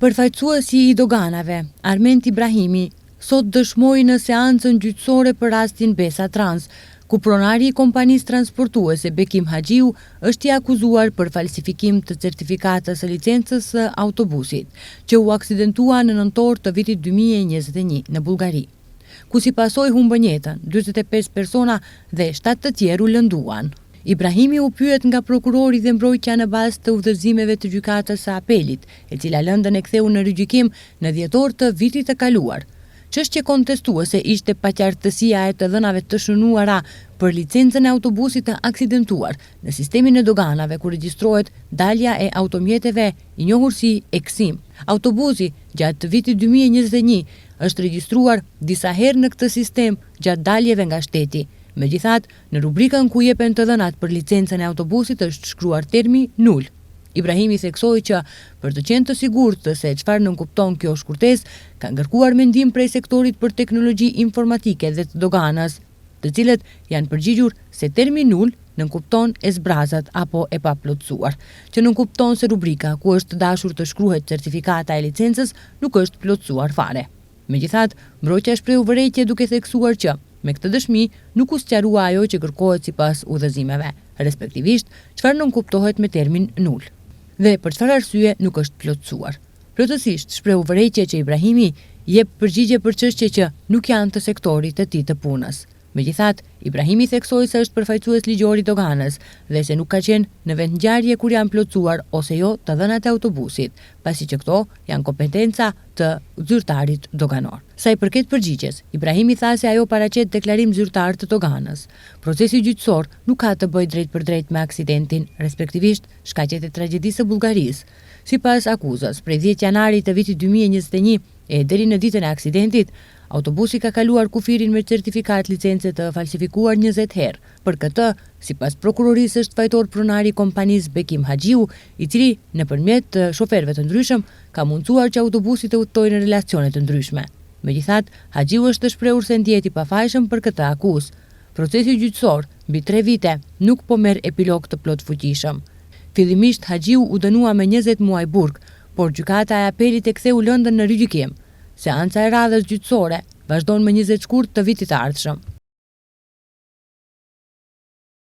Përfaqësuesi i doganave, Arment Ibrahimi, sot dëshmoi në seancën gjyqësore për rastin Besa Trans, ku pronari i kompanisë transportuese Bekim Haxhiu është i akuzuar për falsifikim të certifikatës së licencës së autobusit, që u aksidentua në nëntor të vitit 2021 në Bullgari, ku si pasojë humbën jetën 45 persona dhe 7 të tjerë u lënduan. Ibrahimi u pyet nga prokurori dhe mbrojtja në bazë të udhëzimeve të gjykatës së apelit, e cila lëndën e ktheu në rigjykim në dhjetor të vitit të kaluar. Çështje kontestuese ishte paqartësia e të dhënave të shënuara për licencën e autobusit të aksidentuar në sistemin e doganave ku regjistrohet dalja e automjeteve i njohur si Eksim. Autobusi gjatë vitit 2021 është regjistruar disa herë në këtë sistem gjatë daljeve nga shteti. Megjithatë, në rubrikën ku jepen të dhënat për licencën e autobusit është shkruar termi nul. Ibrahimi theksoi që për të qenë të sigurt se çfarë nënkupton kjo shkurtesë, ka kërkuar mendim prej sektorit për teknologji informatike dhe të doganës, të cilët janë përgjigjur se termi nul nënkupton e zbrazat apo e paplotësuar, që nënkupton se rubrika ku është dashur të shkruhet certifikata e licencës nuk është plotësuar fare. Megjithatë, mbrojtja shpreu vërejtje duke theksuar që me këtë dëshmi nuk u sqarua ajo që kërkohet sipas udhëzimeve, respektivisht çfarë nënkuptohet me termin nul dhe për çfarë arsye nuk është plotësuar. Plotësisht shpreu vërejtje që Ibrahimi jep përgjigje për çështje që nuk janë të sektorit të tij të punës. Megjithatë, Ibrahimi theksoi se është përfaqësues ligjor i doganës dhe se nuk ka qenë në vendngjarje kur janë plotësuar ose jo të dhënat e autobusit, pasi që këto janë kompetenca të zyrtarit doganor. Sa i përket përgjigjes, Ibrahimi tha se ajo paraqet deklarim zyrtar të doganës. Procesi gjyqësor nuk ka të bëjë drejt për drejt me aksidentin, respektivisht shkaqjet e tragjedisë së Bullgarisë. Sipas akuzës, prej 10 janarit të vitit 2021 e deri në ditën e aksidentit, autobusi ka kaluar kufirin me certifikat licence të falsifikuar 20 herë. Për këtë, sipas prokurorisë është fajtor pronari i kompanisë Bekim Haxhiu, i cili nëpërmjet shoferëve të ndryshëm ka mundsuar që autobusi të udhtojë në relacione të ndryshme. Megjithatë, Haxhiu është shprehur se ndihet i pafajshëm për këtë akuzë. Procesi gjyqësor mbi 3 vite nuk po merr epilog të plotfuqishëm. Fillimisht Haxhiu u dënua me 20 muaj burg, por gjykata e apelit e ktheu lëndën në rigjykim. Seanca e radhës gjyqësore vazhdon më 20 shkurt të vitit të ardhshëm.